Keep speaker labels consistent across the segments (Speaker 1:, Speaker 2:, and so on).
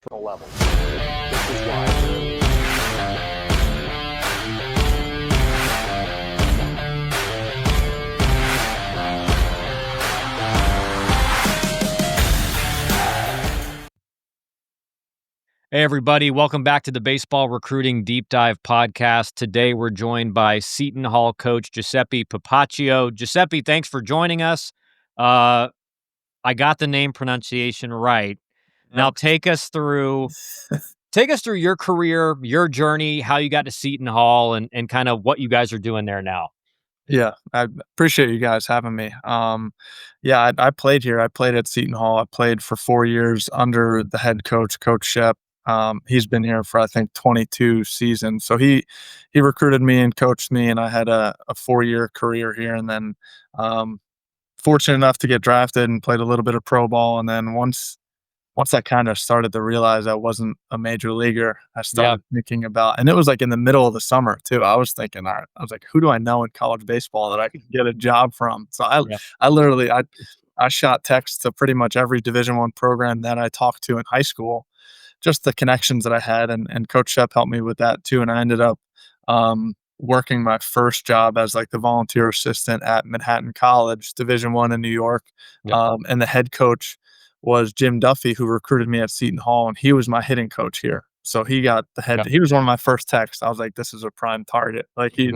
Speaker 1: professional level. This is why.
Speaker 2: Hey, everybody. Welcome back to the Baseball Recruiting Deep Dive Podcast. Today, we're joined by Seton Hall coach Giuseppe Papaccio. Giuseppe, thanks for joining us. I got the name pronunciation right.
Speaker 3: Yep.
Speaker 2: Now, take us through your career, your journey, how you got to Seton Hall, and kind of what you guys are doing there now.
Speaker 3: Yeah, I appreciate you guys having me. I played here. I played at Seton Hall. I played for 4 years under the head coach, Coach Shep. He's been here for, I think, 22 seasons. So he recruited me and coached me, and I had a 4-year career here. And then fortunate enough to get drafted and played a little bit of pro ball. And then once I kind of started to realize I wasn't a major leaguer, I started thinking about, and it was like in the middle of the summer too. I was thinking, all right, I was like, who do I know in college baseball that I could get a job from? So I literally shot texts to pretty much every Division I program that I talked to in high school, just the connections that I had, and Coach Shep helped me with that too. And I ended up working my first job as like the volunteer assistant at Manhattan College, Division I in New York, and the head coach was Jim Duffy, who recruited me at Seton Hall, and he was my hitting coach here. So he got the head. He was one of my first texts. I was like, "This is a prime target." Like he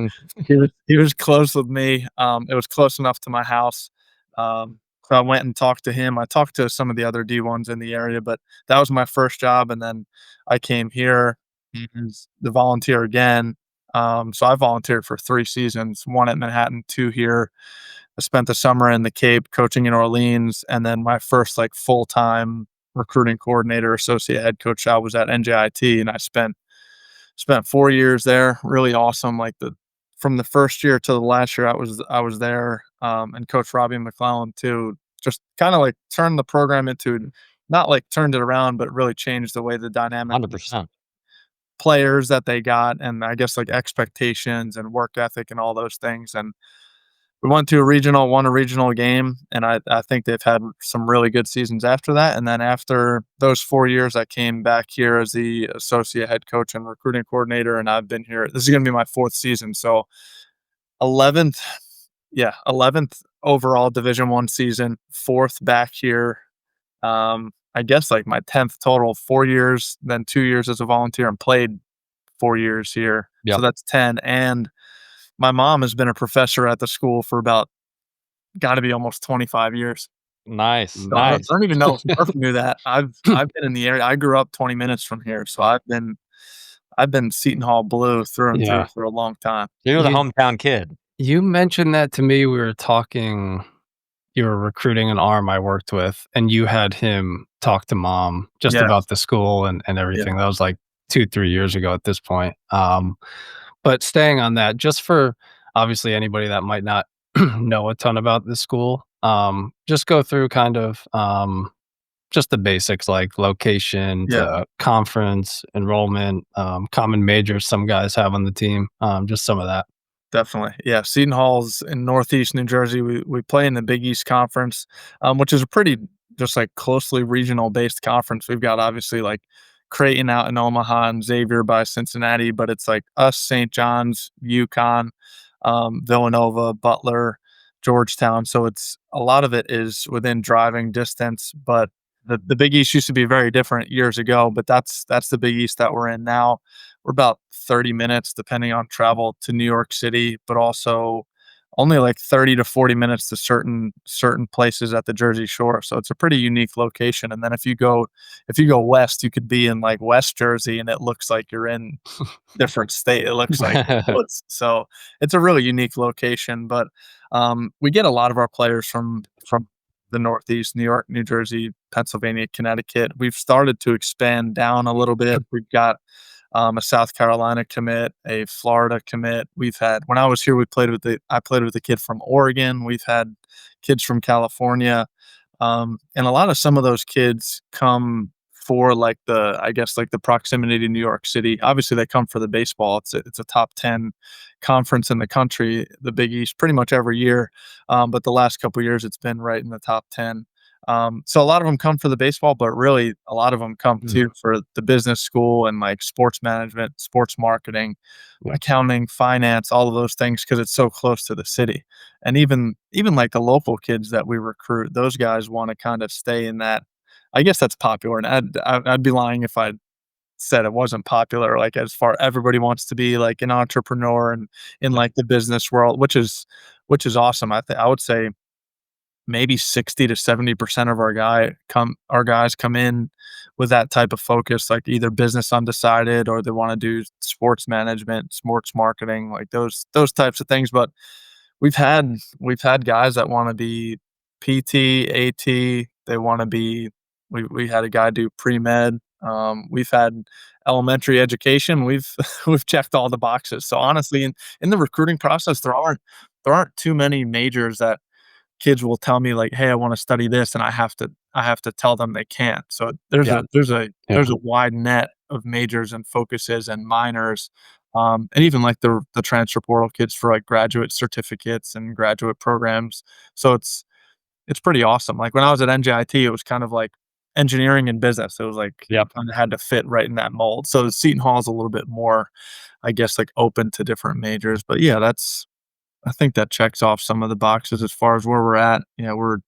Speaker 3: was close with me. It was close enough to my house. So I went and talked to him. I talked to some of the other D1s in the area, but that was my first job. And then I came here as the volunteer again. So I volunteered for 3 seasons, 1 at Manhattan, 2 here. I spent the summer in the Cape coaching in Orleans, and then my first like full-time recruiting coordinator, associate head coach job was at NJIT, and I spent 4 years there. Really awesome. Like from the first year to the last year, I was there, and Coach Robbie McClellan too. Just kind of like turned the program into, not like turned it around, but really changed the way the dynamic
Speaker 2: 100%.
Speaker 3: players that they got, and I guess like expectations and work ethic and all those things. And we won a regional game, and I think they've had some really good seasons after that. And then after those 4 years, I came back here as the associate head coach and recruiting coordinator, and I've been here. This is going to be my 4th season, so 11th overall Division I season, 4th back here. I guess like my 10th total, 4 years, then 2 years as a volunteer, and played 4 years here. So that's 10. And my mom has been a professor at the school for got to be almost 25 years.
Speaker 2: Nice.
Speaker 3: So I don't even know if Murph knew that. I've been in the area. I grew up 20 minutes from here, so I've been Seton Hall blue through and through for a long time.
Speaker 2: You're the hometown kid.
Speaker 4: You mentioned that to me. We were talking. You were recruiting an arm I worked with, and you had him talk to mom just about the school and everything. That was like 2-3 years ago at this point. But staying on that, just for obviously anybody that might not know a ton about the school, just go through kind of just the basics like location, to conference, enrollment, common majors some guys have on the team, just some of that.
Speaker 3: Definitely. Yeah. Seton Hall's in Northeast New Jersey. We play in the Big East Conference, which is a pretty just like closely regional based conference. We've got obviously like Creighton out in Omaha and Xavier by Cincinnati, but it's like us, St. John's, UConn, Villanova, Butler, Georgetown. So it's a lot of it is within driving distance, but the Big East used to be very different years ago, but that's the Big East that we're in now. We're about 30 minutes, depending on travel, to New York City, but also only like 30 to 40 minutes to certain places at the Jersey Shore. So it's a pretty unique location. And then if you go west, you could be in like West Jersey, and it looks like you're in different state. It looks like so it's a really unique location. But we get a lot of our players from the Northeast, New York, New Jersey, Pennsylvania, Connecticut. We've started to expand down a little bit. We've got a South Carolina commit, a Florida commit. We've had, when I was here, I played with a kid from Oregon. We've had kids from California. And a lot of some of those kids come for like the proximity to New York City. Obviously they come for the baseball. It's a top 10 conference in the country, the Big East, pretty much every year. But the last couple of years it's been right in the top 10. So a lot of them come for the baseball, but really a lot of them come too for the business school and like sports management, sports marketing,
Speaker 4: Yeah.
Speaker 3: accounting, finance, all of those things because it's so close to the city. And even like the local kids that we recruit, those guys want to kind of stay in that. I guess that's popular, and I'd be lying if I said it wasn't popular. Like as far everybody wants to be like an entrepreneur and in like the business world, which is awesome. I would say maybe 60 to 70% of our guys come in with that type of focus, like either business undecided or they want to do sports management, sports marketing, like those types of things. But we've had guys that want to be PT, AT, they want to be we had a guy do pre-med. We've had elementary education. We've we've checked all the boxes. So honestly, in the recruiting process, there aren't too many majors that kids will tell me like, "Hey, I want to study this," and I have to tell them they can't. So there's
Speaker 2: Yeah.
Speaker 3: a there's a
Speaker 4: Yeah.
Speaker 3: there's a wide net of majors and focuses and minors, and even like the transfer portal kids for like graduate certificates and graduate programs. So it's pretty awesome. Like when I was at NJIT, it was kind of like engineering and business. It was like
Speaker 2: Yep.
Speaker 3: kind of had to fit right in that mold. So Seton Hall is a little bit more, I guess, like open to different majors. But yeah, I think that checks off some of the boxes as far as where we're at. We're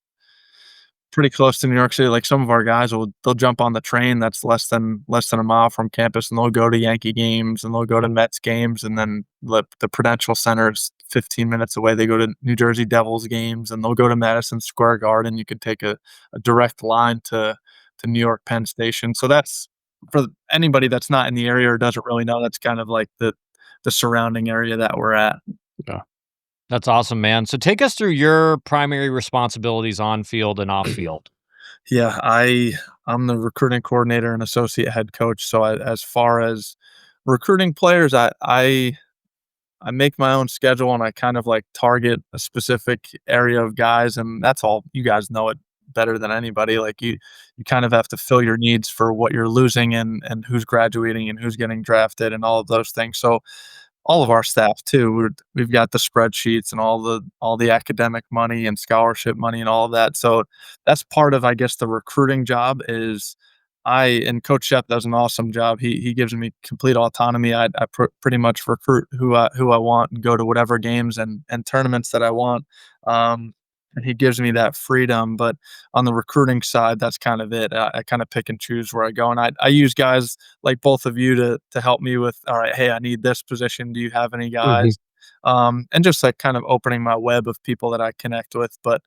Speaker 3: pretty close to New York City. Like some of our guys they'll jump on the train that's less than a mile from campus, and they'll go to Yankee games and they'll go to Mets games, and then the Prudential Center is 15 minutes away. They go to New Jersey Devils games, and they'll go to Madison Square Garden. You can take a direct line to New York Penn Station. So that's for anybody that's not in the area or doesn't really know. That's kind of like the surrounding area that we're at.
Speaker 4: Yeah.
Speaker 2: That's awesome, man. So take us through your primary responsibilities on field and off field.
Speaker 3: Yeah, I'm the recruiting coordinator and associate head coach. So as far as recruiting players, I make my own schedule and I kind of like target a specific area of guys, and that's all. You guys know it better than anybody. Like you kind of have to fill your needs for what you're losing and who's graduating and who's getting drafted and all of those things. So all of our staff too. We've got the spreadsheets and all the academic money and scholarship money and all of that. So that's part of, I guess, the recruiting job is and Coach Shep does an awesome job. He gives me complete autonomy. I pretty much recruit who I want and go to whatever games and tournaments that I want. And he gives me that freedom. But on the recruiting side, that's kind of it. I kind of pick and choose where I go, and I use guys like both of you to help me with. All right, hey, I need this position. Do you have any
Speaker 4: Mhm.
Speaker 3: guys? And just like kind of opening my web of people that I connect with. But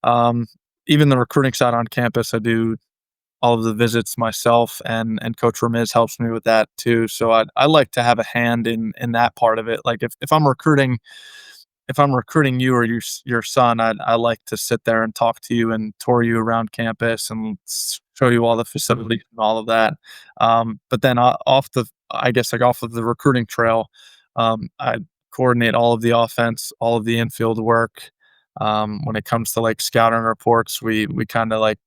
Speaker 3: um, even the recruiting side on campus, I do all of the visits myself, and Coach Ramiz helps me with that too. So I like to have a hand in that part of it. Like if I'm recruiting you or your son, I like to sit there and talk to you and tour you around campus and show you all the facilities and all of that. But then I guess like off of the recruiting trail, I coordinate all of the offense, all of the infield work. When it comes to like scouting reports, we kind of like,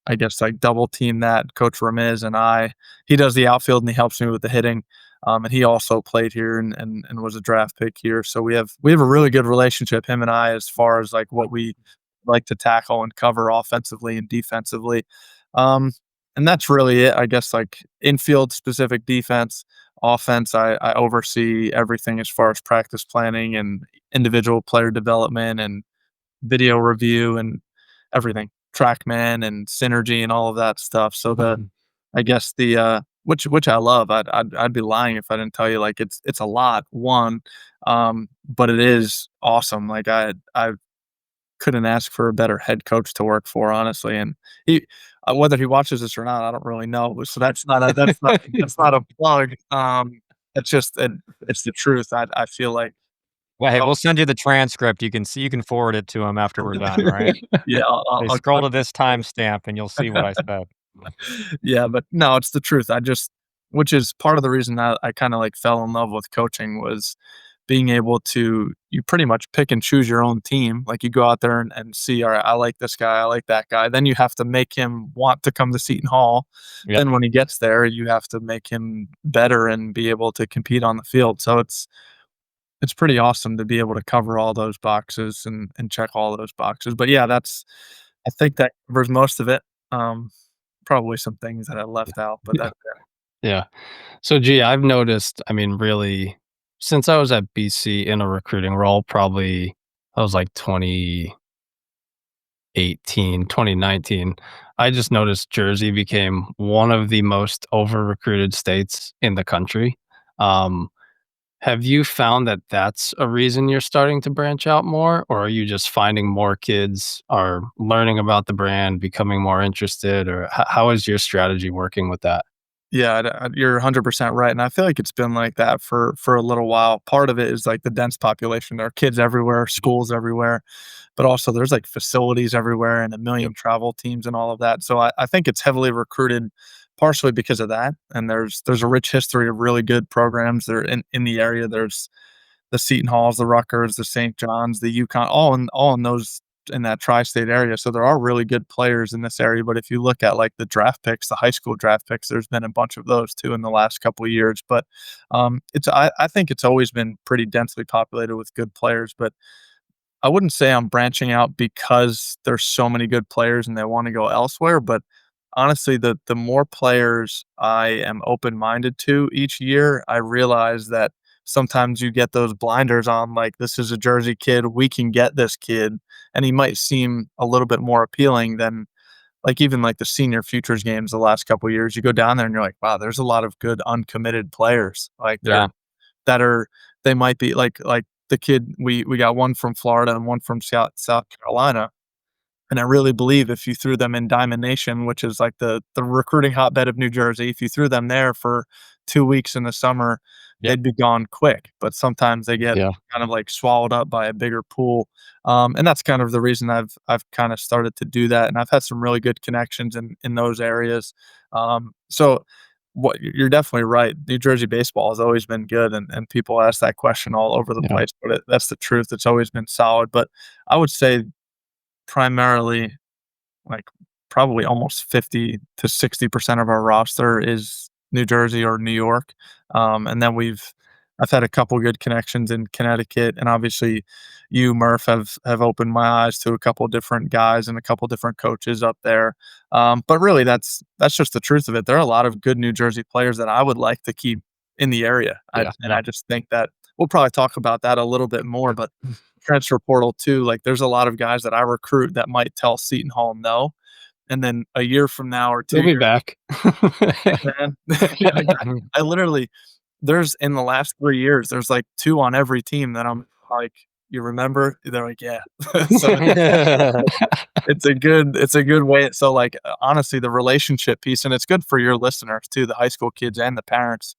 Speaker 3: I guess, like double team that. Coach Ramiz and he does the outfield and he helps me with the hitting. And he also played here and was a draft pick here. So we have a really good relationship, him and I, as far as like what we like to tackle and cover offensively and defensively. Um, and that's really it, I guess, like infield specific defense, offense. I oversee everything as far as practice planning and individual player development and video review and everything, TrackMan and Synergy and all of that stuff. So I guess which I love. I'd be lying if I didn't tell you like it's a lot. But it is awesome. Like I couldn't ask for a better head coach to work for, honestly. And he whether he watches this or not, I don't really know. So that's not a plug. It's just it's the truth. I feel like
Speaker 2: Well, hey,
Speaker 3: oh,
Speaker 2: we'll send you the transcript. You can forward it to him after we're done, all right?
Speaker 3: yeah.
Speaker 2: Hey,
Speaker 3: I'll
Speaker 2: scroll to this timestamp and you'll see what I said.
Speaker 3: Yeah, but no, it's the truth. Which is part of the reason that I kind of like fell in love with coaching was being able to, you pretty much pick and choose your own team. Like you go out there and see, all right, I like this guy, I like that guy. Then you have to make him want to come to Seton Hall.
Speaker 2: Yep.
Speaker 3: Then when he gets there, you have to make him better and be able to compete on the field. So it's pretty awesome to be able to cover all those boxes and check all those boxes. But yeah, I think that covers most of it. Um, Probably some things that I left out, but
Speaker 4: Yeah.
Speaker 3: that's it.
Speaker 4: Yeah. So, gee, I've noticed, I mean, really, since I was at BC in a recruiting role, probably I was like 2018, 2019. I just noticed Jersey became one of the most over recruited states in the country. Um, have you found that that's a reason you're starting to branch out more, or are you just finding more kids are learning about the brand, becoming more interested, or how is your strategy working with that?
Speaker 3: Yeah, you're 100% right, and I feel like it's been like that for a little while. Part of it is, like, the dense population. There are kids everywhere, schools everywhere, but also there's, like, facilities everywhere and a
Speaker 4: Yep.
Speaker 3: million travel teams and all of that. So I think it's heavily recruited partially because of that, and there's a rich history of really good programs that are in the area. There's the Seton Halls, the Rutgers, the St. John's, the UConn, all in those in that tri-state area. So there are really good players in this area. But if you look at like the draft picks, the high school draft picks, there's been a bunch of those too in the last couple of years. But I think it's always been pretty densely populated with good players. But I wouldn't say I'm branching out because there's so many good players and they want to go elsewhere, but honestly, the more players I am open-minded to each year, I realize that sometimes you get those blinders on, like, this is a Jersey kid, we can get this kid, and he might seem a little bit more appealing than like, even, like, the senior futures games the last couple years. You go down there and you're like, "Wow, there's a lot of good uncommitted players." Like,
Speaker 2: Yeah.
Speaker 3: that are they might be like the kid we got one from Florida and one from South Carolina, and I really believe if you threw them in Diamond Nation, which is like the recruiting hotbed of New Jersey, if you threw them there for 2 weeks in the summer,
Speaker 4: Yep.
Speaker 3: they'd be gone quick, but sometimes they get
Speaker 4: Yeah.
Speaker 3: kind of, like, swallowed up by a bigger pool, and that's kind of the reason I've kinda started to do that, and I've had some really good connections in those areas, so what you're definitely right. New Jersey baseball has always been good, and people ask that question all over the
Speaker 4: Yeah.
Speaker 3: place, but that's the truth. It's always been solid, but I would say primarily, like, probably almost 50 to 60% of our roster is New Jersey or New York, and then I've had a couple good connections in Connecticut, and obviously you, Murph, have opened my eyes to a couple different guys and a couple different coaches up there, but really that's just the truth of it. There are a lot of good New Jersey players that I would like to keep in the area,
Speaker 4: Yeah.
Speaker 3: I just think that we'll probably talk about that a little bit more, but transfer portal too, like, there's a lot of guys that I recruit that might tell Seton Hall no, and then a year from now or 2
Speaker 4: They'll be
Speaker 3: years,
Speaker 4: back.
Speaker 3: man, yeah, I literally there's in the last 3 years, there's, like, 2 on every team that I'm like, "You remember?" They're like, "Yeah." So it's a good way so, like, honestly, the relationship piece and it's good for your listeners too, the high school kids and the parents.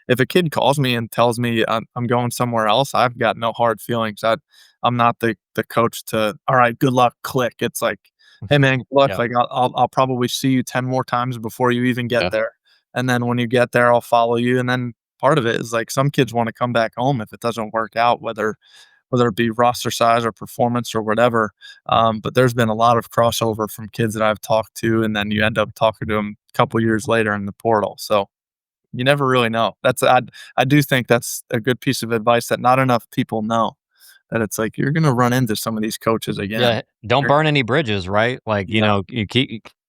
Speaker 3: If a kid calls me and tells me I'm going somewhere else, I've got no hard feelings. I'm not the coach to, all right, good luck, click. It's like, hey man, good luck.
Speaker 4: Yeah.
Speaker 3: Like I'll probably see you 10 more times before you even get
Speaker 4: Yeah.
Speaker 3: there. And then when you get there, I'll follow you. And then part of it is like some kids want to come back home if it doesn't work out, whether it be roster size or performance or whatever. But there's been a lot of crossover from kids that I've talked to, and then you end up talking to them a couple years later in the portal. So you never really know. I do think that's a good piece of advice that not enough people know, that it's like you're gonna run into some of these coaches again.
Speaker 2: Yeah, don't
Speaker 3: You're
Speaker 2: burn any bridges, right? Like,
Speaker 3: yeah,
Speaker 2: you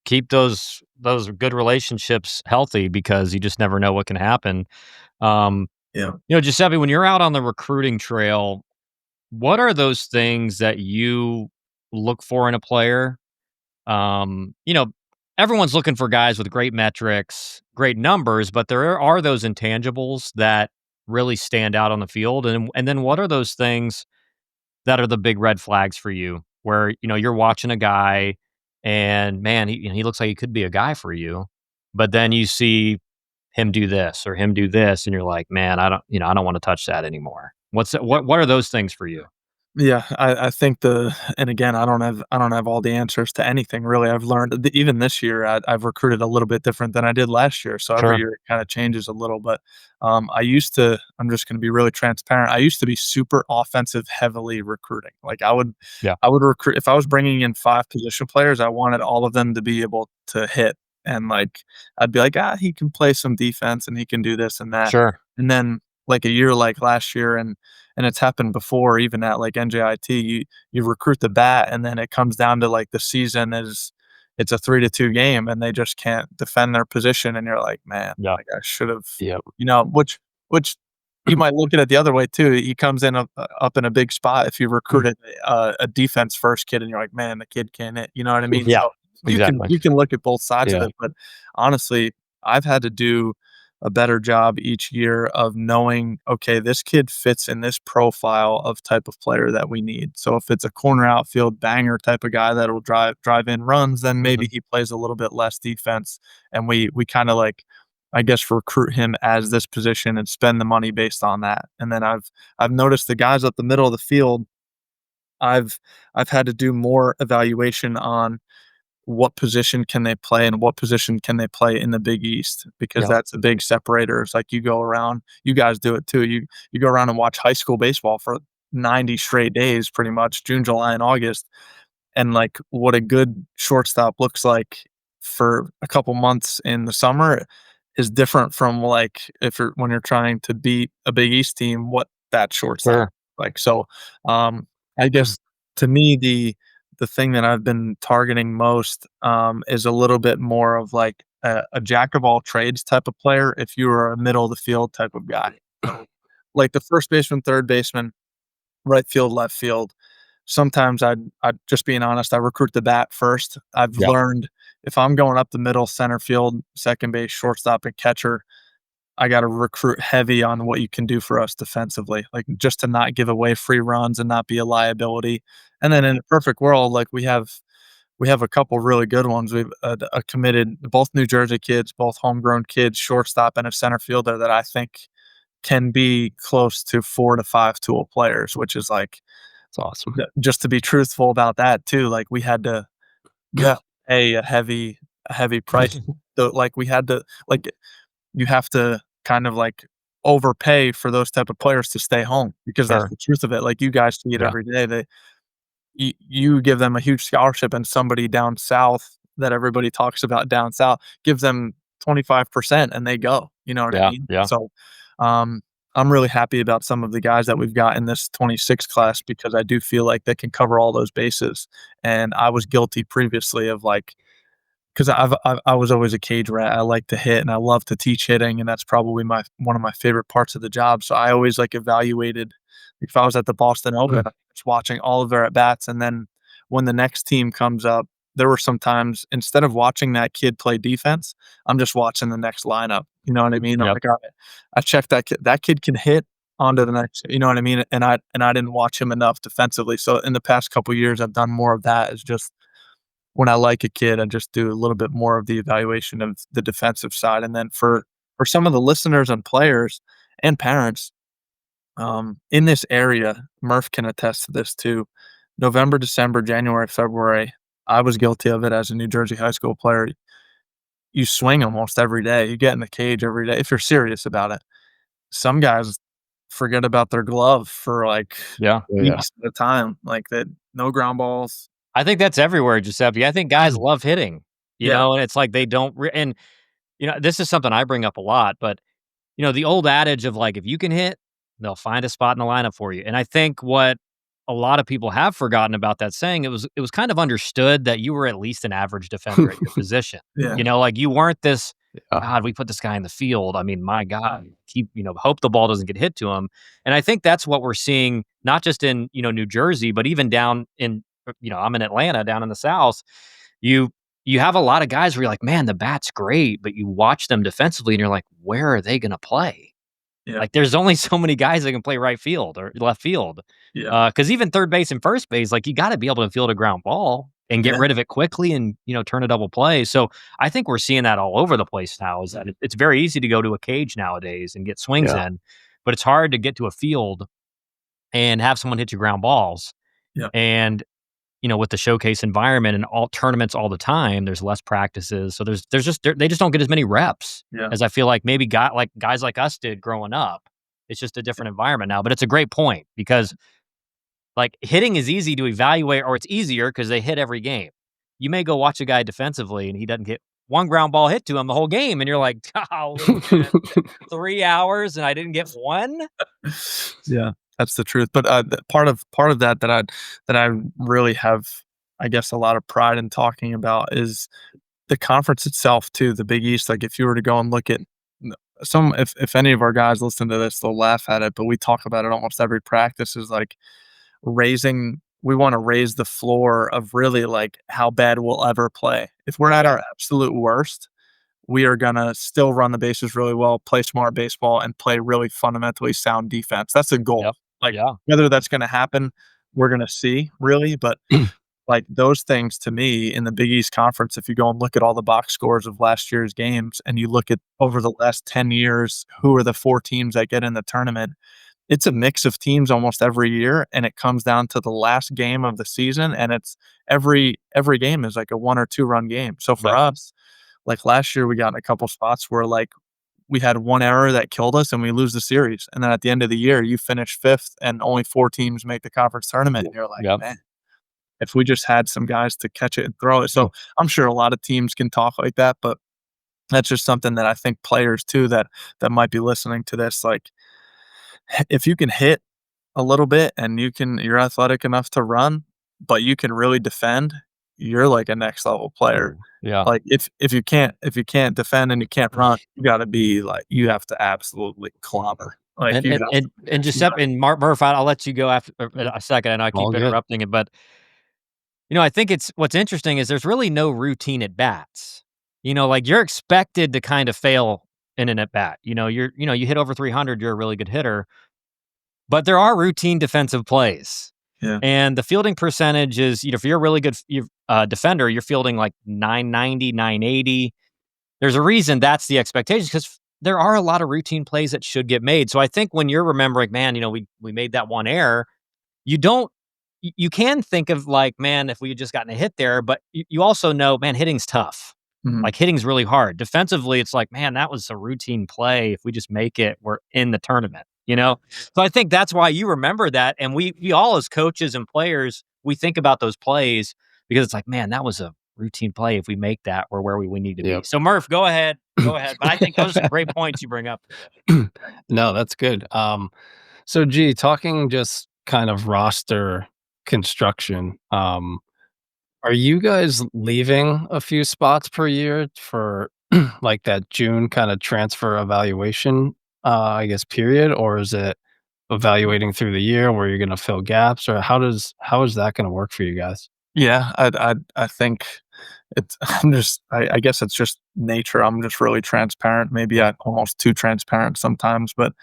Speaker 2: keep those good relationships healthy because you just never know what can happen. Um,
Speaker 3: yeah.
Speaker 2: Giuseppe, when you're out on the recruiting trail, what are those things that you look for in a player? Um, you know, Everyone's looking for guys with great metrics, great numbers, but there are those intangibles that really stand out on the field. And then what are those things that are the big red flags for you where, you're watching a guy and man, he looks like he could be a guy for you, but then you see him do this or him do this and you're like, man, I don't want to touch that anymore. What are those things for you?
Speaker 3: Yeah, I think and again, I don't have all the answers to anything really. I've learned even this year, I've recruited a little bit different than I did last year. So every
Speaker 2: Sure.
Speaker 3: year it kind of changes a little. But I used to. I'm just going to be really transparent. I used to be super offensive, heavily recruiting. Like
Speaker 2: Yeah.
Speaker 3: I would recruit if I was bringing in 5 position players. I wanted all of them to be able to hit, and like I'd be like, he can play some defense and he can do this and that.
Speaker 2: Sure.
Speaker 3: And then like a year like last year, and and it's happened before, even at like NJIT, you recruit the bat, and then it comes down to like the season is it's a 3-2 game, and they just can't defend their position, and you're like, man,
Speaker 2: Yeah.
Speaker 3: like I should have,
Speaker 4: Yep.
Speaker 3: which you might look at it the other way too. He comes in up in a big spot if you recruited a defense first kid, and you're like, man, the kid can't hit. You know what I mean?
Speaker 2: Yeah,
Speaker 3: So
Speaker 2: exactly.
Speaker 3: you can look at both sides of
Speaker 4: Yeah.
Speaker 3: it, but honestly, I've had to do a better job each year of knowing, okay, this kid fits in this profile of type of player that we need. So if it's a corner outfield banger type of guy that'll drive in runs, then maybe he plays a little bit less defense, and we kind of like, I guess, recruit him as this position and spend the money based on that. And then I've noticed the guys up the middle of the field, I've had to do more evaluation on what position can they play and what position can they play in the Big East, because
Speaker 2: Yep.
Speaker 3: that's a big separator. It's like you go around, you guys do it too. You go around and watch high school baseball for 90 straight days, pretty much June, July, and August, and like what a good shortstop looks like for a couple months in the summer is different from like if you're when you're trying to beat a Big East team, what that shortstop
Speaker 2: Sure.
Speaker 3: like. So I guess to me the thing that I've been targeting most is a little bit more of like a jack of all trades type of player if you were a middle of the field type of guy. So, like the first baseman, third baseman, right field, left field. Sometimes I'd just being honest, I recruit the bat first. I've
Speaker 2: Yeah.
Speaker 3: learned if I'm going up the middle, center field, second base, shortstop, and catcher, I got to recruit heavy on what you can do for us defensively, like just to not give away free runs and not be a liability. And then in a perfect world, like we have a couple really good ones. We've a committed, both New Jersey kids, both homegrown kids, shortstop and a center fielder that I think can be close to 4 to 5 tool players, which is like,
Speaker 4: It's awesome.
Speaker 3: just to be truthful about that too. Like we had to pay a heavy price. So like we had to like you have to kind of like overpay for those type of players to stay home, because that's
Speaker 2: Sure.
Speaker 3: the truth of it. Like you guys see it
Speaker 4: Yeah.
Speaker 3: every day. You give them a huge scholarship, and somebody down south that everybody talks about down south gives them 25% and they go. You know what I
Speaker 2: Yeah,
Speaker 3: mean?
Speaker 2: yeah.
Speaker 3: So um, I'm really happy about some of the guys that we've got in this 26 class, because I do feel like they can cover all those bases. And I was guilty previously of like, because I was always a cage rat. I like to hit and I love to teach hitting, and that's probably one of my favorite parts of the job. So I always like evaluated, if I was at the Boston Open, I was watching all of their at bats, and then when the next team comes up, there were some times instead of watching that kid play defense, I'm just watching the next lineup. You know what I mean? I'm
Speaker 2: Yep.
Speaker 3: like, all right, I checked that kid. That kid can hit on to the next. You know what I mean? And I didn't watch him enough defensively. So in the past couple years, I've done more of that. Is just when I like a kid, I just do a little bit more of the evaluation of the defensive side. And then for some of the listeners and players and parents in this area, Murph can attest to this too. November, December, January, February, I was guilty of it as a New Jersey high school player. You swing almost every day. You get in the cage every day if you're serious about it. Some guys forget about their glove for like
Speaker 2: Yeah.
Speaker 4: Yeah.
Speaker 3: weeks at a time, like that. No ground balls.
Speaker 2: I think that's everywhere, Giuseppe. I think guys love hitting,
Speaker 3: Yeah.
Speaker 2: and it's like they don't and this is something I bring up a lot, but the old adage of like if you can hit, they'll find a spot in the lineup for you. And I think what a lot of people have forgotten about that saying, it was kind of understood that you were at least an average defender at your position.
Speaker 3: Yeah.
Speaker 2: Like you weren't this
Speaker 4: Yeah.
Speaker 2: God, we put this guy in the field. I mean, my God, hope the ball doesn't get hit to him. And I think that's what we're seeing, not just in, New Jersey, but even down in, I'm in Atlanta, down in the South. You have a lot of guys where you're like, man, the bat's great, but you watch them defensively and you're like, where are they going to play?
Speaker 3: Yeah.
Speaker 2: Like there's only so many guys that can play right field or left field.
Speaker 3: Yeah.
Speaker 2: Because even third base and first base, like you got to be able to field a ground ball and get
Speaker 3: Yeah.
Speaker 2: rid of it quickly and, turn a double play. So I think we're seeing that all over the place now, is that it's very easy to go to a cage nowadays and get swings
Speaker 4: Yeah.
Speaker 2: in, but it's hard to get to a field and have someone hit you ground balls.
Speaker 3: Yeah.
Speaker 2: And, with the showcase environment and all tournaments all the time, there's less practices. So they just don't get as many reps
Speaker 3: Yeah.
Speaker 2: as I feel like maybe guys like us did growing up. It's just a different environment now, but it's a great point because like hitting is easy to evaluate, or it's easier because they hit every game. You may go watch a guy defensively and he doesn't get one ground ball hit to him the whole game. And you're like, golly, man, 3 hours and I didn't get one.
Speaker 3: Yeah. That's the truth. But part of that I really have, I guess, a lot of pride in talking about is the conference itself too, the Big East. Like if you were to go and look at if any of our guys listen to this, they'll laugh at it, but we talk about it almost every practice is like we want to raise the floor of really like how bad we'll ever play. If we're at our absolute worst, we are gonna still run the bases really well, play smart baseball, and play really fundamentally sound defense. That's a goal.
Speaker 2: Yep.
Speaker 3: Like
Speaker 2: Yeah.
Speaker 3: whether that's gonna happen, we're gonna see really, but like those things to me in the Big East Conference, if you go and look at all the box scores of last year's games and you look at over the last 10 years, who are the 4 teams that get in the tournament, it's a mix of teams almost every year, and it comes down to the last game of the season, and it's every game is like a 1 or 2 run game. So for
Speaker 2: Yep.
Speaker 3: us, like last year, we got in a couple spots where like we had one error that killed us and we lose the series. And then at the end of the year, you finish 5th and only 4 teams make the conference tournament. And you're like,
Speaker 2: Yep.
Speaker 3: man, if we just had some guys to catch it and throw it. So I'm sure a lot of teams can talk like that, but that's just something that I think players too that might be listening to this, like if you can hit a little bit and you're athletic enough to run, but you can really defend, you're like a next level player.
Speaker 2: Yeah.
Speaker 3: Like if you can't defend and you can't run, you gotta be like you have to absolutely clobber. Like
Speaker 2: And
Speaker 3: you
Speaker 2: and
Speaker 3: have
Speaker 2: and, and Giuseppe and Murph, I'll let you go after a second. And I
Speaker 4: All
Speaker 2: keep
Speaker 4: good.
Speaker 2: interrupting it, but I think it's what's interesting is there's really no routine at bats. Like you're expected to kind of fail in an at bat. You hit over 300, you're a really good hitter, but there are routine defensive plays.
Speaker 3: Yeah.
Speaker 2: And the fielding percentage is, if you're a really good defender, you're fielding like 990, 980. There's a reason that's the expectation because there are a lot of routine plays that should get made. So I think when you're remembering, man, we made that one error, you don't you can think of like, man, if we had just gotten a hit there, but you also know, man, hitting's tough.
Speaker 3: Mhm.
Speaker 2: Like hitting's really hard. Defensively, it's like, man, that was a routine play. If we just make it, we're in the tournament. So I think that's why you remember that. And we all as coaches and players, we think about those plays because it's like, man, that was a routine play. If we make that, we're where we need to be.
Speaker 4: Yep.
Speaker 2: So Murph, go ahead. Go ahead. But I think those are great points you bring up.
Speaker 4: No, that's good. So gee, talking just kind of roster construction, are you guys leaving a few spots per year for like that June kind of transfer evaluation, I guess, period? Or is it evaluating through the year where you're gonna fill gaps? Or how is that gonna work for you guys?
Speaker 3: Yeah, I think it's I guess it's just nature. I'm just really transparent. Maybe I'm almost too transparent sometimes, but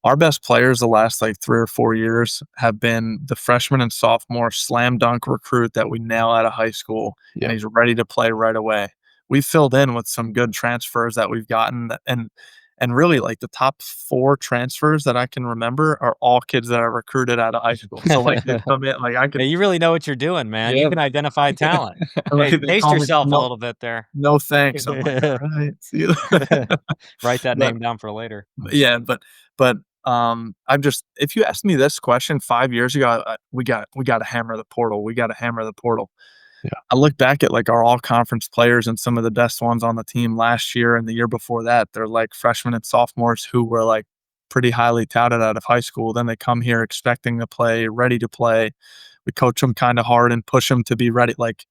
Speaker 3: our best players the last like 3 or 4 years have been the freshman and sophomore slam dunk recruit that we nail out of high school, and
Speaker 4: Yep.
Speaker 3: he's ready to play right away. We filled in with some good transfers that we've gotten, and really like the top 4 transfers that I can remember are all kids that I recruited out of high school. So like they come in, like I
Speaker 2: Yeah,
Speaker 3: could,
Speaker 2: you really know what you're doing, man. You
Speaker 3: yeah,
Speaker 2: can identify talent.
Speaker 3: like
Speaker 2: Hey,
Speaker 3: they
Speaker 2: pace
Speaker 3: call me
Speaker 2: yourself a
Speaker 3: no,
Speaker 2: little bit there.
Speaker 3: no thanks. I'm like, all right, see you.
Speaker 2: Write that
Speaker 3: But
Speaker 2: name down for later.
Speaker 3: yeah, but I've just if you asked me this question 5 years ago, we got to hammer the portal. We got to hammer the portal.
Speaker 4: Yeah.
Speaker 3: I look back at like our all conference players and some of the best ones on the team last year and the year before that. They're like freshmen and sophomores who were like pretty highly touted out of high school. Then they come here expecting to play, ready to play. We coach them kind of hard and push them to be ready. Like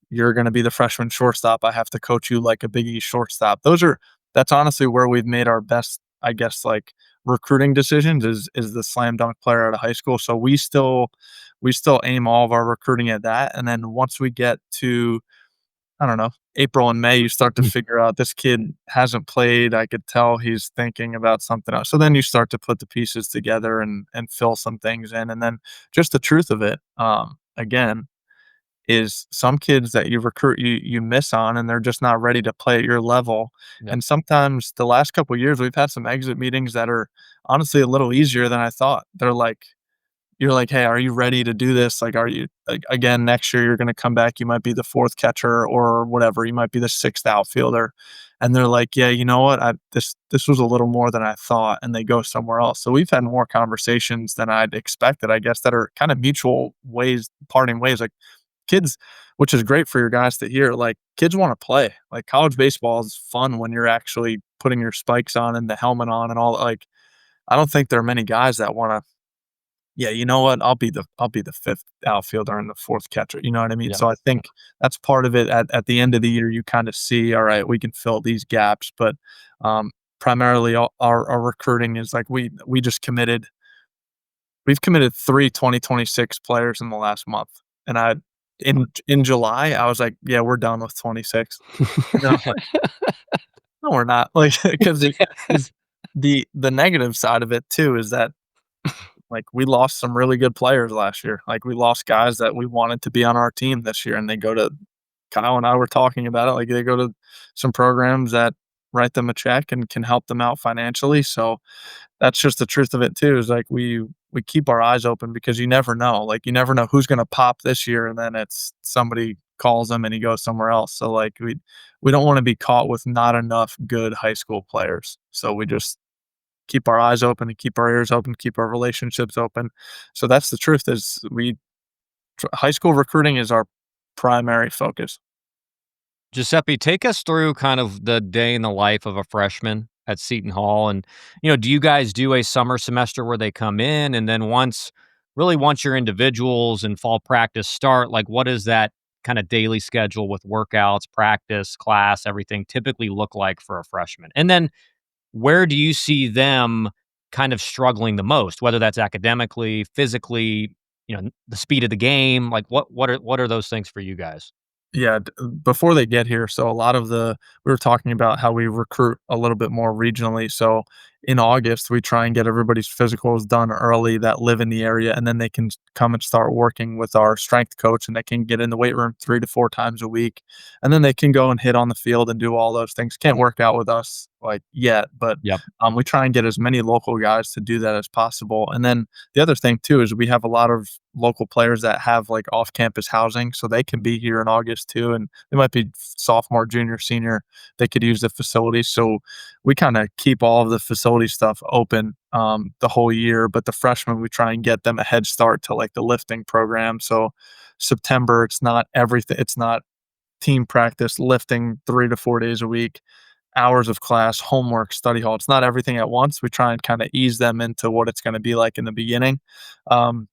Speaker 3: you're going to be the freshman shortstop. I have to coach you like a Big East shortstop. That's honestly where we've made our best, I guess, like recruiting decisions is the slam dunk player out of high school. So we still aim all of our recruiting at that. And then once we get to, I don't know, April and May, you start to figure out this kid hasn't played. I could tell he's thinking about something else. So then you start to put the pieces together and fill some things in. And then just the truth of it, again, is some kids that you recruit you miss on and they're just not ready to play at your level.
Speaker 2: Yep.
Speaker 3: And sometimes the last couple of years we've had some exit meetings that are honestly a little easier than I thought. They're like you're like, "Hey, are you ready to do this? Like, are you like again next year you're going to come back, you might be the 4th catcher or whatever, you might be the 6th outfielder." And they're like, "Yeah, you know what? This was a little more than I thought." And they go somewhere else. So we've had more conversations than I'd expected, I guess, that are kind of mutual ways, parting ways. Like kids, which is great for your guys to hear, like kids want to play. Like college baseball is fun when you're actually putting your spikes on and the helmet on and all. Like I don't think there are many guys that want to yeah, you know what? I'll be the fifth outfielder and the fourth catcher. You know what I mean?
Speaker 2: Yeah.
Speaker 3: So I think that's part of it. At the end of the year, you kind of see, all right, we can fill these gaps, but primarily our recruiting is like we just committed. We've committed 3 2026 players in the last month, and in July I was like, yeah, we're done with 26. And then I was like, no, we're not. Like, because the negative side of it too is that like we lost some really good players last year. Like we lost guys that we wanted to be on our team this year, and they go to Kyle and I were talking about it. Like they go to some programs that write them a check and can help them out financially. So that's just the truth of it too. Is like we keep our eyes open because you never know. Like you never know who's going to pop this year, and then it's somebody calls him and he goes somewhere else. So like we don't want to be caught with not enough good high school players. So we just keep our eyes open and keep our ears open, keep our relationships open. So that's the truth is high school recruiting is our primary focus.
Speaker 2: Giuseppe, take us through kind of the day in the life of a freshman at Seton Hall. And, do you guys do a summer semester where they come in and then once your individuals and fall practice start, like what does that kind of daily schedule with workouts, practice, class, everything typically look like for a freshman? And then where do you see them kind of struggling the most, whether that's academically, physically, the speed of the game, like what are those things for you guys?
Speaker 3: Yeah, before they get here, so a lot of we were talking about how we recruit a little bit more regionally. So in August, we try and get everybody's physicals done early that live in the area, and then they can come and start working with our strength coach, and they can get in the weight room 3 to 4 times a week, and then they can go and hit on the field and do all those things. Can't work out with us like yet, but
Speaker 2: Yep.
Speaker 3: we try and get as many local guys to do that as possible. And then the other thing too is we have a lot of local players that have like off-campus housing, so they can be here in August too, and they might be sophomore, junior, senior. They could use the facilities, so we kind of keep all of the facility stuff open the whole year. But the freshmen, we try and get them a head start to like the lifting program. So September, it's not everything. It's not team practice, lifting 3 to 4 days a week, hours of class, homework, study hall. It's not everything at once. We try and kind of ease them into what it's going to be like in the beginning. Um,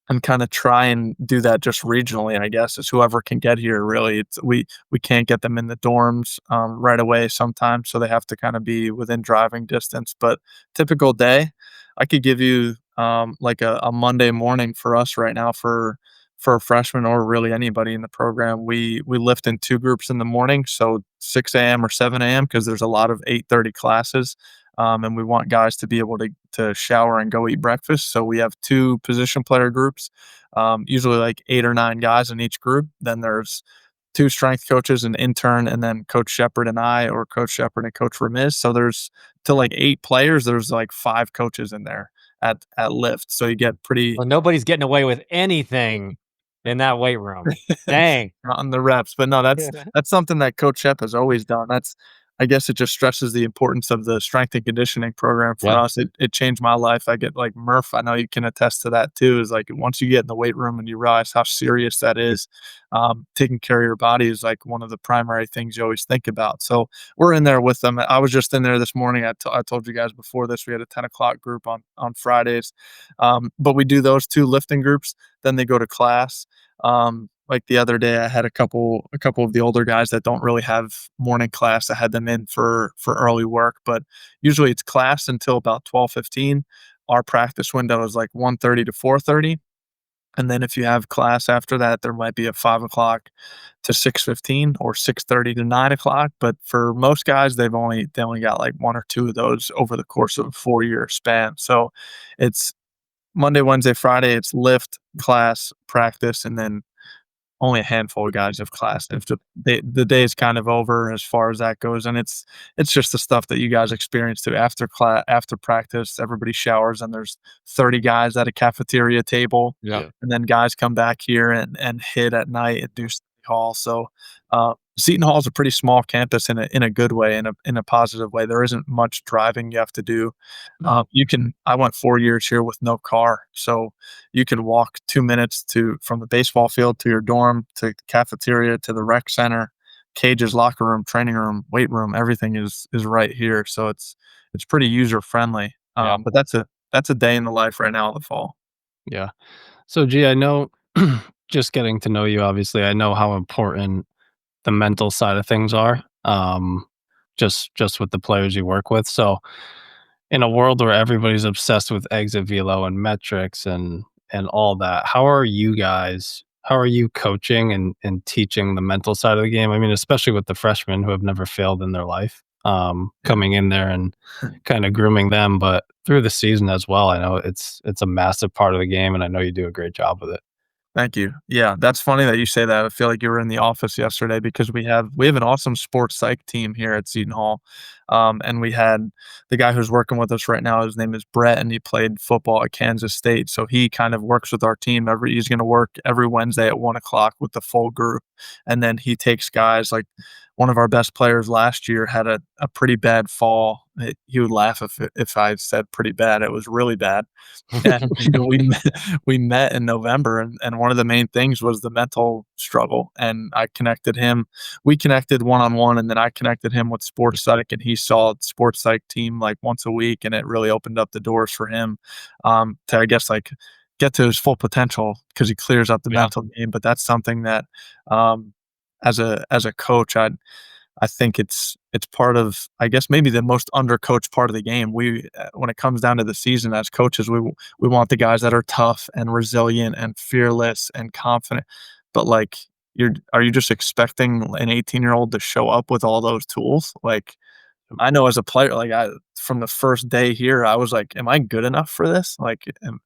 Speaker 3: and kind of try and do that just regionally, I guess, is whoever can get here. Really, we can't get them in the dorms right away sometimes, so they have to kind of be within driving distance. But typical day, I could give you like a Monday morning for us right now for a freshman or really anybody in the program. We lift in two groups in the morning, so 6 a.m. or 7 a.m. because there's a lot of 8:30 classes. And we want guys to be able to shower and go eat breakfast. So we have two position player groups, usually like 8 or 9 guys in each group. Then there's two strength coaches, an intern, and then Coach Shepard and I, or Coach Shepard and Coach Ramiz. So there's to like 8 players. There's like 5 coaches in there at lift. So you get pretty
Speaker 2: Well, nobody's getting away with anything in that weight room. Dang.
Speaker 3: on the reps. But no, that's something that Coach Shep has always done. I guess it just stresses the importance of the strength and conditioning program for
Speaker 2: Yeah.
Speaker 3: us. It changed my life. I get like Murph, I know you can attest to that too, is like once you get in the weight room and you realize how serious that is, taking care of your body is like one of the primary things you always think about. So we're in there with them. I was just in there this morning. I told you guys before this, we had a 10 o'clock group on Fridays. But we do those two lifting groups, then they go to class. Like the other day, I had a couple of the older guys that don't really have morning class. I had them in for early work, but usually it's class until about 12:15. Our practice window is like 1:30 to 4:30, and then if you have class after that, there might be a 5 o'clock to 6:15 or 6:30 to 9 o'clock. But for most guys, they only got like one or two of those over the course of a 4 year span. So it's Monday, Wednesday, Friday. It's lift, class, practice, and then only a handful of guys have class. If the day is kind of over as far as that goes, and it's just the stuff that you guys experience too. After practice, everybody showers, and there's 30 guys at a cafeteria table,
Speaker 2: Yeah.
Speaker 3: and then guys come back here and hit at night at Deuce Hall. So Seton Hall is a pretty small campus in a good way, in a positive way. There isn't much driving you have to do. I went 4 years here with no car, so you can walk 2 minutes from the baseball field to your dorm, to the cafeteria, to the rec center, cages, locker room, training room, weight room. Everything is right here, so it's pretty user friendly.
Speaker 2: Yeah.
Speaker 3: But that's a day in the life right now of the fall.
Speaker 4: Yeah. So, G, I know just getting to know you, obviously, I know how important the mental side of things are, just with the players you work with. So, in a world where everybody's obsessed with exit velo and metrics and all that, how are you coaching and teaching the mental side of the game? I mean, especially with the freshmen who have never failed in their life, coming in there and kind of grooming them, but through the season as well. I know it's a massive part of the game, and I know you do a great job with it.
Speaker 3: Thank you. Yeah, that's funny that you say that. I feel like you were in the office yesterday because we have an awesome sports psych team here at Seton Hall, and we had the guy who's working with us right now. His name is Brett, and he played football at Kansas State. So he kind of works with our team. He's going to work every Wednesday at 1 o'clock with the full group, and then he takes guys like one of our best players last year had a pretty bad fall. He would laugh if I said pretty bad. It was really bad. And we met in November, and one of the main things was the mental struggle. And I connected him. We connected one on one, and then I connected him with sports psych, and he saw the sports psych team like once a week, and it really opened up the doors for him to, I guess, like get to his full potential because he clears up the
Speaker 2: Yeah.
Speaker 3: mental game. But that's something that um, as a coach, I think it's part of, I guess, maybe the most undercoached part of the game. When it comes down to the season as coaches, we want the guys that are tough and resilient and fearless and confident. But like, are you just expecting an 18-year-old to show up with all those tools? Like, I know as a player, like from the first day here, I was like, "Am I good enough for this?"
Speaker 2: Yeah.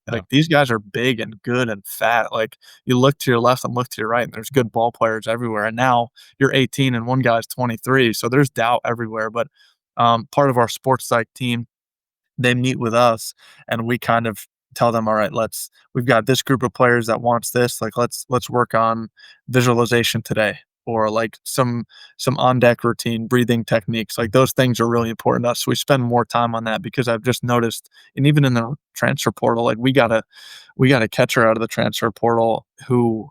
Speaker 3: Like these guys are big and good and fat. Like you look to your left and look to your right, and there's good ball players everywhere. And now you're 18 and one guy's 23, so there's doubt everywhere. But part of our sports psych team, they meet with us and we kind of tell them, all right, we've got this group of players that wants this, like let's work on visualization today, or like some on deck routine breathing techniques. Like those things are really important to us, so we spend more time on that because I've just noticed. And even in the transfer portal, like we got a catcher out of the transfer portal who,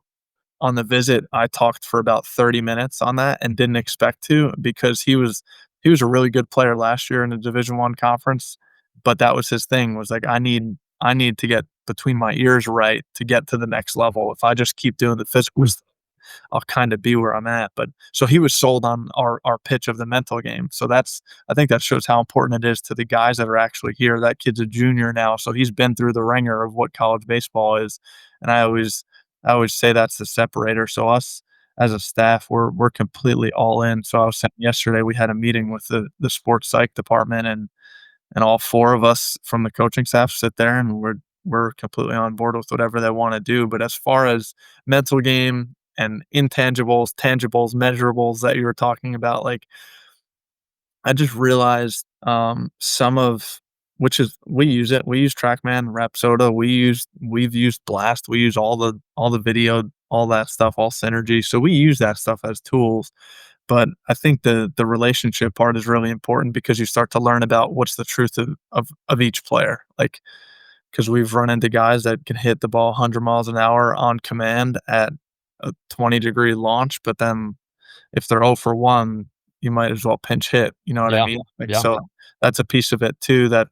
Speaker 3: on the visit, I talked for about 30 minutes on that and didn't expect to, because he was a really good player last year in the Division 1 conference, but that was his thing, was like, I need to get between my ears right to get to the next level. If I just keep doing the physical stuff, I'll kind of be where I'm at. But so he was sold on our pitch of the mental game. So I think that shows how important it is to the guys that are actually here. That kid's a junior now, so he's been through the ringer of what college baseball is. And I always say that's the separator. So us as a staff, we're completely all in. So I was saying yesterday we had a meeting with the sports psych department, and all four of us from the coaching staff sit there, and we're completely on board with whatever they want to do. But as far as mental game and intangibles, tangibles, measurables that you were talking about, like I just realized some of which is we use it. We use TrackMan, Rapsoda. We've used Blast. We use all the video, all that stuff, all Synergy. So we use that stuff as tools. But I think the relationship part is really important because you start to learn about what's the truth of each player. Like, because we've run into guys that can hit the ball 100 miles an hour on command at a 20-degree launch, but then if they're 0 for 1, you might as well pinch hit. You know what I
Speaker 2: Yeah.
Speaker 3: mean? Like,
Speaker 2: Yeah.
Speaker 3: so that's a piece of it too that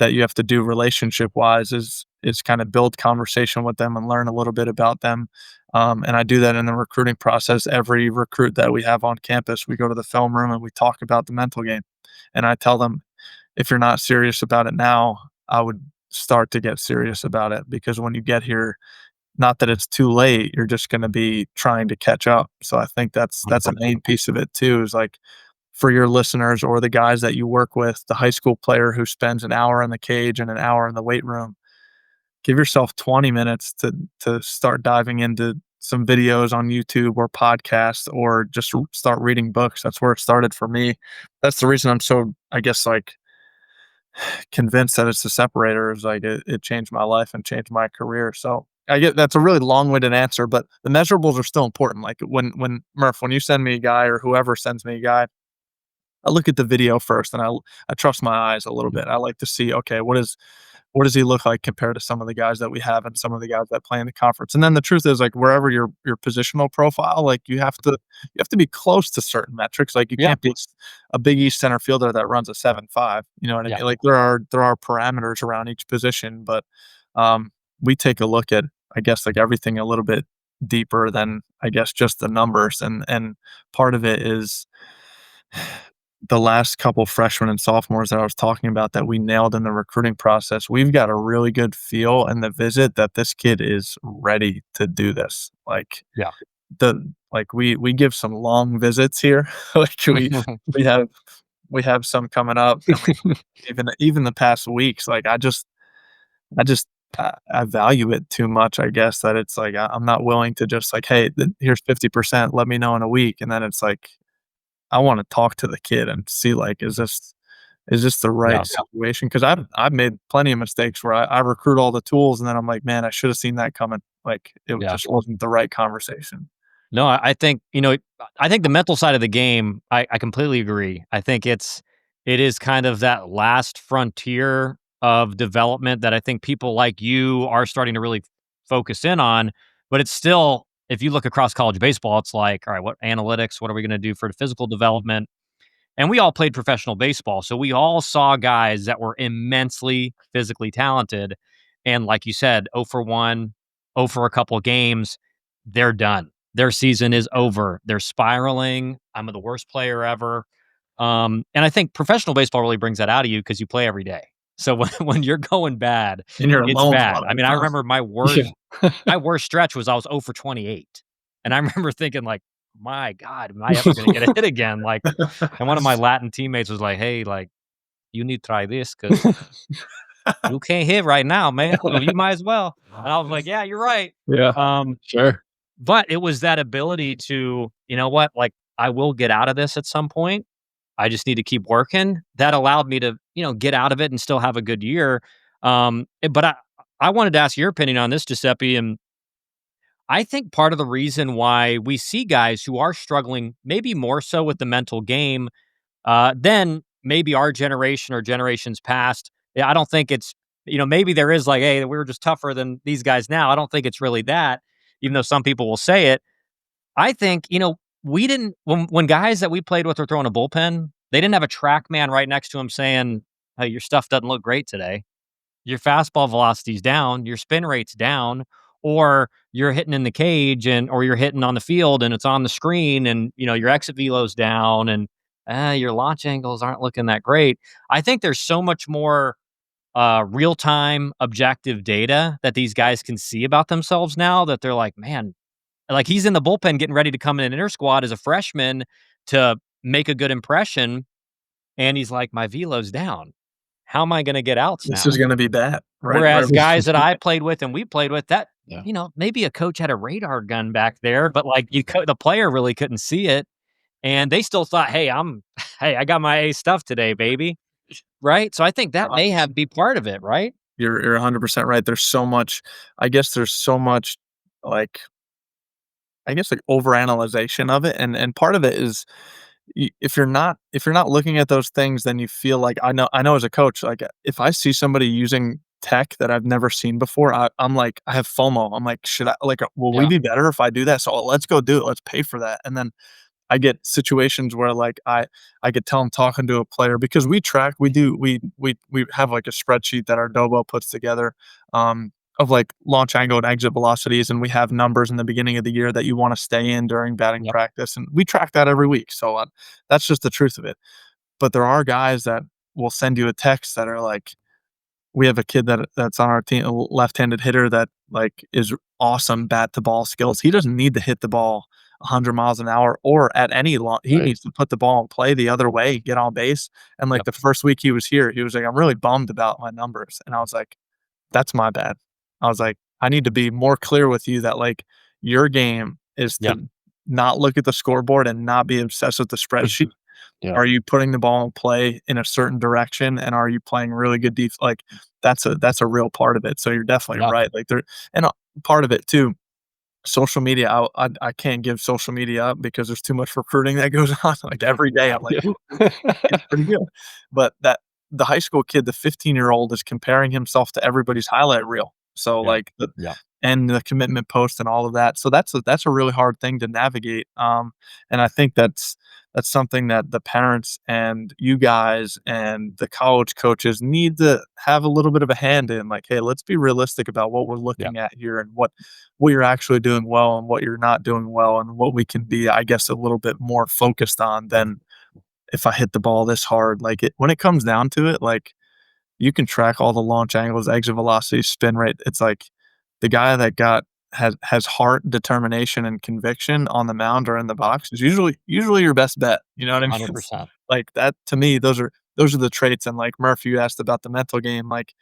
Speaker 3: you have to do relationship wise, is kind of build conversation with them and learn a little bit about them. And I do that in the recruiting process. Every recruit that we have on campus, we go to the film room and we talk about the mental game. And I tell them, if you're not serious about it now, I would start to get serious about it, because when you get here, not that it's too late, you're just going to be trying to catch up. So I think that's a main piece of it too, is like, for your listeners or the guys that you work with, the high school player who spends an hour in the cage and an hour in the weight room, give yourself 20 minutes to start diving into some videos on YouTube or podcasts, or just start reading books. That's where it started for me. That's the reason I'm so, I guess, like, convinced that it's the separator, is like it changed my life and changed my career. So I get that's a really long-winded answer, but the measurables are still important. Like when Murph, when you send me a guy, or whoever sends me a guy, I look at the video first, and I trust my eyes a little bit. I like to see, okay, what does he look like compared to some of the guys that we have and some of the guys that play in the conference? And then the truth is, like, wherever your positional profile, like, you have to be close to certain metrics. Like, you
Speaker 2: Yeah.
Speaker 3: can't be a Big East center fielder that runs a 7.5. You know what I
Speaker 2: Yeah.
Speaker 3: mean? Like, there are parameters around each position, but we take a look at, I guess, like everything a little bit deeper than, I guess, just the numbers. And part of it is the last couple freshmen and sophomores that I was talking about that we nailed in the recruiting process. We've got a really good feel in the visit that this kid is ready to do this. Like,
Speaker 2: Yeah.
Speaker 3: We give some long visits here. Like we have we have some coming up. I mean, even the past weeks, like I just I value it too much, I guess, that it's like I'm not willing to just like, hey, here's 50%. Let me know in a week, and then it's like I want to talk to the kid and see like, is this the
Speaker 2: Yeah.
Speaker 3: right situation? Because I've made plenty of mistakes where I recruit all the tools, and then I'm like, man, I should have seen that coming. Like it
Speaker 2: Yeah.
Speaker 3: just wasn't the right conversation.
Speaker 2: No, I think, I think the mental side of the game, I completely agree. I think it is kind of that last frontier of development that I think people like you are starting to really focus in on. But it's still, if you look across college baseball, it's like, all right, what analytics, what are we going to do for the physical development? And we all played professional baseball. So we all saw guys that were immensely physically talented. And like you said, 0 for 1, 0 for a couple games, they're done. Their season is over. They're spiraling. I'm the worst player ever. And I think professional baseball really brings that out of you because you play every day. So when you're going bad,
Speaker 3: And you're
Speaker 2: it's
Speaker 3: alone a
Speaker 2: bad.
Speaker 3: lot of
Speaker 2: I
Speaker 3: the
Speaker 2: mean, I
Speaker 3: time.
Speaker 2: remember my worst stretch was I was 0 for 28. And I remember thinking like, my God, am I ever going to get a hit again? Like, and one of my Latin teammates was like, "Hey, like, you need to try this because you can't hit right now, man. So you might as well." And I was like, "Yeah, you're right."
Speaker 4: Yeah,
Speaker 2: Um,
Speaker 4: sure.
Speaker 2: but it was that ability to, you know what, like, I will get out of this at some point. I just need to keep working. That allowed me to, get out of it and still have a good year. But I wanted to ask your opinion on this, Giuseppe, and I think part of the reason why we see guys who are struggling, maybe more so with the mental game, then maybe our generation or generations past, yeah, I don't think it's, maybe there is like, hey, we're just tougher than these guys now. I don't think it's really that, even though some people will say it. I think, we didn't, when guys that we played with were throwing a bullpen, they didn't have a track man right next to him saying, hey, your stuff doesn't look great today. Your fastball velocity's down, your spin rate's down, or you're hitting in the cage or you're hitting on the field and it's on the screen and your exit velo's down and your launch angles aren't looking that great. I think there's so much more real-time objective data that these guys can see about themselves now that they're like, man, like he's in the bullpen getting ready to come in an inter squad as a freshman to make a good impression. And he's like, my velo's down. How am I going to get outs
Speaker 3: This
Speaker 2: now?
Speaker 3: is gonna be bad, right? Right.
Speaker 2: Whereas guys that I played with and we played with that,
Speaker 4: Yeah.
Speaker 2: maybe a coach had a radar gun back there, but like the player really couldn't see it. And they still thought, hey, hey, I got my A stuff today, baby. Right. So I think that may be part of it. Right.
Speaker 3: You're 100% right. There's so much, I guess there's so much like, I guess like overanalyzation of it. And part of it is if you're not looking at those things, then you feel like I know as a coach, like if I see somebody using tech that I've never seen before, I'm like I have FOMO. I'm like, should I like will we
Speaker 2: Yeah.
Speaker 3: be better if I do that? So let's go do it. Let's pay for that. And then I get situations where like I could tell I'm talking to a player because we have like a spreadsheet that our Dobo puts together of like launch angle and exit velocities, and we have numbers in the beginning of the year that you want to stay in during batting
Speaker 2: Yep.
Speaker 3: practice, and we track that every week. So that's just the truth of it. But there are guys that will send you a text that are like, we have a kid that's on our team, a left-handed hitter that like is awesome bat to ball skills. He doesn't need to hit the ball 100 miles an hour or at any long. He
Speaker 4: Right.
Speaker 3: needs to put the ball in play the other way, get on base. And like
Speaker 2: Yep.
Speaker 3: the first week he was here, he was like, "I'm really bummed about my numbers," and I was like, "That's my bad." I was like, "I need to be more clear with you that like your game is
Speaker 2: Yep.
Speaker 3: to not look at the scoreboard and not be obsessed with the spreadsheet.
Speaker 4: Yeah.
Speaker 3: Are you putting the ball in play in a certain direction, and are you playing really good like that's a real part of it." So you're definitely
Speaker 2: Yeah.
Speaker 3: right. Like there, and part of it too. Social media, I can't give social media up because there's too much recruiting that goes on. Like every day, I'm like,
Speaker 4: Yeah.
Speaker 3: "Ooh, it's pretty good." But that the high school kid, the 15-year-old, is comparing himself to everybody's highlight reel. So
Speaker 2: Yeah.
Speaker 3: like
Speaker 2: Yeah.
Speaker 3: and the commitment post and all of that. So that's a really hard thing to navigate. And I think that's something that the parents and you guys and the college coaches need to have a little bit of a hand in. Like, hey, let's be realistic about what we're
Speaker 2: Yeah.
Speaker 3: looking at here and what you're actually doing well and what you're not doing well and what we can be, I guess, a little bit more focused on than if I hit the ball this hard. Like when it comes down to it, like you can track all the launch angles, exit velocity, spin rate. It's like the guy that has heart, determination, and conviction on the mound or in the box is usually your best bet. You know what I mean?
Speaker 2: 100%.
Speaker 3: Like that to me, those are the traits. And like Murph, you asked about the mental game, like,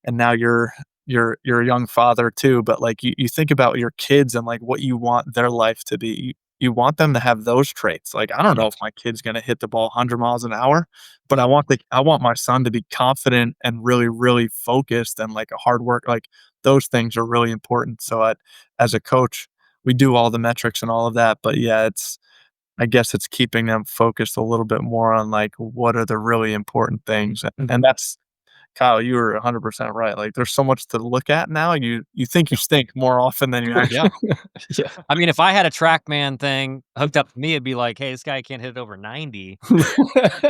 Speaker 3: and now you're a young father too, but like you think about your kids and like what you want their life to be. You want them to have those traits. Like I don't know
Speaker 2: Yeah.
Speaker 3: if my kid's gonna hit the ball 100 miles an hour, but I want my son to be confident and really, really focused and like a hard work. Like those things are really important. So as a coach, we do all the metrics and all of that. But yeah, I guess it's keeping them focused a little bit more on like what are the really important things. And that's Kyle, you were 100% right. Like there's so much to look at now. You think you stink more often than you actually.
Speaker 2: Yeah.
Speaker 4: Yeah.
Speaker 2: I mean, if I had a TrackMan thing hooked up to me, it'd be like, hey, this guy can't hit it over 90,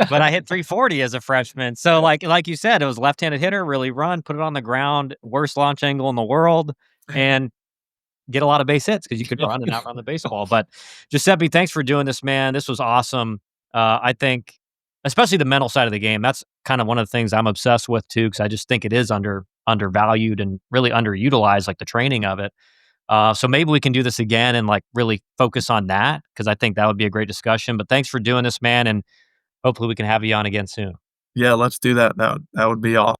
Speaker 2: but I hit 340 as a freshman. So like you said, it was left-handed hitter, really run, put it on the ground, worst launch angle in the world, and get a lot of base hits because you could run and outrun the baseball. But Giuseppe, thanks for doing this, man. This was awesome. I think, especially the mental side of the game, that's kind of one of the things I'm obsessed with too, because I just think it is undervalued and really underutilized, like the training of it. So maybe we can do this again and like really focus on that because I think that would be a great discussion. But thanks for doing this, man, and hopefully we can have you on again soon.
Speaker 3: Yeah, let's do that. That would be awesome.